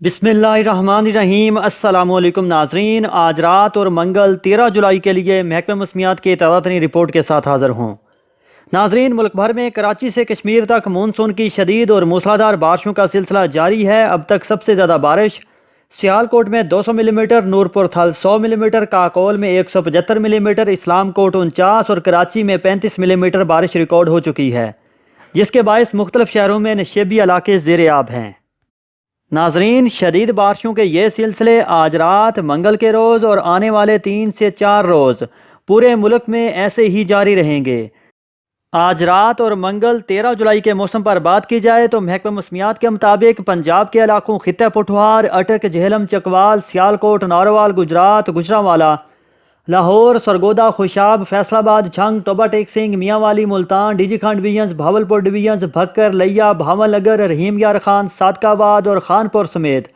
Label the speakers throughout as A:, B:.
A: बिस्मिल्लाहिर्रहमानिर्रहीम। अस्सलाम वालेकुम नाजरीन, आज रात और मंगल 13 जुलाई के लिए महकमा मौसमियात की ताज़ा तरीन रिपोर्ट के साथ हाज़िर हूँ। नाजरीन, मुल्क भर में कराची से कश्मीर तक मानसून की शदीद और मूसलाधार बारिशों का सिलसिला जारी है। अब तक सबसे ज़्यादा बारिश सियालकोट में 200 मिलीमीटर, नूरपुर थल 100 मिलीमीटर, काकोल में 175 मिलीमीटर, इस्लाम कोट 49 और कराची में 35 मिलीमीटर बारिश रिकॉर्ड हो चुकी है, जिसके बायस मुख्तलिफ शहरों में नशेबी इलाके ज़ेर आब हैं। नाजरीन, शदीद बारिशों के ये सिलसिले आज रात, मंगल के रोज़ और आने वाले 3 से 4 रोज़ पूरे मुल्क में ऐसे ही जारी रहेंगे। आज रात और मंगल 13 जुलाई के मौसम पर बात की जाए तो महकमा मौसमियात के मुताबिक पंजाब के इलाकों खित्ता Pothwar, Attock, Jhelum, Chakwal, Sialkot, Narowal, Gujrat, Gujranwala, Lahore, Sargodha, Khushab, Faisalabad, Jhang, Toba Tek Singh, Mianwali, Multan, DG Khan divisions, Bahawalpur divisions, Bhakkar, Layyah, Bahawalnagar, रहीम यार खान, सादकाबाद और खानपुर समेत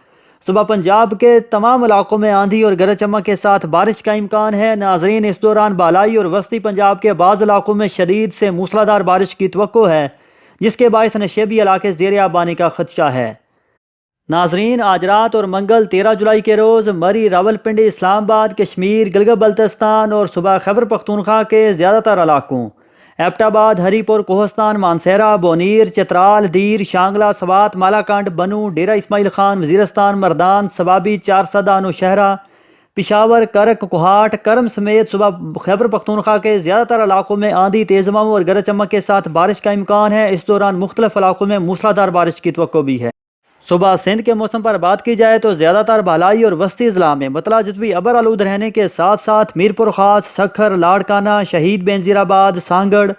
A: सुबह पंजाब के तमाम इलाकों में आंधी और गरज चमक के साथ बारिश का इम्कान है। नाजरीन, इस दौरान बालाई और वस्ती पंजाब के बाज़ इलाकों में शदीद से मूसलाधार बारिश की तवक्को है, जिसके बायस नशेबी इलाके ज़ेर आब आने का खदशा है। नाजरीन, आज रात और मंगल 13 जुलाई के रोज़ मरी, रावलपिंडी, इस्लामाबाद, कश्मीर, गिलगित बल्तिस्तान और सुबह खैबर पख्तूनख्वा के ज़्यादातर इलाकों, एबटाबाद, हरीपुर, कोहस्तान, मानसेरा, बोनीर, चित्राल, दीर, शांगला, सवात, मालाकंड, बनू, डेरा इस्माइल खान, वज़ीरस्तान, मर्दान, सवाबी, चारसदा, नौशहरा, पिशावर, करक, कोहाट, करम समेत सुबह खैबर पख्तूनख्वा के ज़्यादातर इलाकों में आंधी, तेज़ हवाओं और गरज चमक के साथ बारिश का इम्कान है। इस दौरान मुख्तलिफ इलाकों में मूसलाधार बारिश की तवक्को भी है। सुबह सिंध के मौसम पर बात की जाए तो ज़्यादातर बालाई और वस्ती अजला में मतला जज़वी अबर आलूद रहने के साथ साथ मीरपुर खास, सखर, लाड़काना, शहीद बेनज़ीराबाद, सांगड़,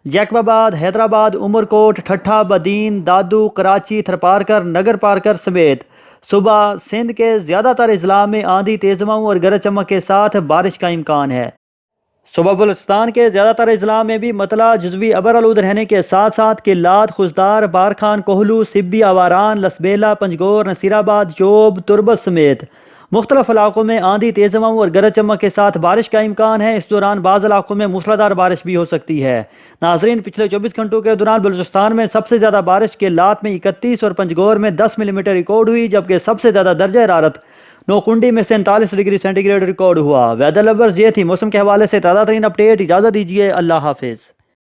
A: जैकबाबाद, हैदराबाद, उमरकोट, ठट्ठा, बदीन, दादू, कराची, थरपारकर, नगर पारकर समेत सुबह सिंध के ज़्यादातर अजला में आंधी, तेज़ हवाओं और गरज चमक के साथ बारिश का इम्कान है। सुबह बलूचिस्तान के ज़्यादातर अजला में भी मतला जज़वी अबर आलूद रहने के साथ साथ किल्लात, खुजदार, बारखान, कोहलू, सिब्बी, आवारान, लसबेला, पंजगोर, नसीराबाद, चोब, तुरबत समेत मुख्तलिफ इलाकों में आंधी, तेज़ हवाओं और गरज चमक के साथ बारिश का इम्कान है। इस दौरान बाज़ इलाकों में मूसलाधार बारिश भी हो सकती है। नाजरीन, पिछले 24 घंटों के दौरान बलूचिस्तान में सबसे ज़्यादा बारिश किल्लात में 31 और पंजगोर में 10 मिलीमीटर रिकॉर्ड हुई, जबकि सबसे ज़्यादा दर्जा हरारत नौकुंडी में 47 डिग्री सेंटीग्रेड रिकॉर्ड हुआ। वेदर लवर्स, ये थी मौसम के हवाले से ताज़ा तरीन अपडेट। इजाज़त दीजिए, अल्लाह हाफिज़।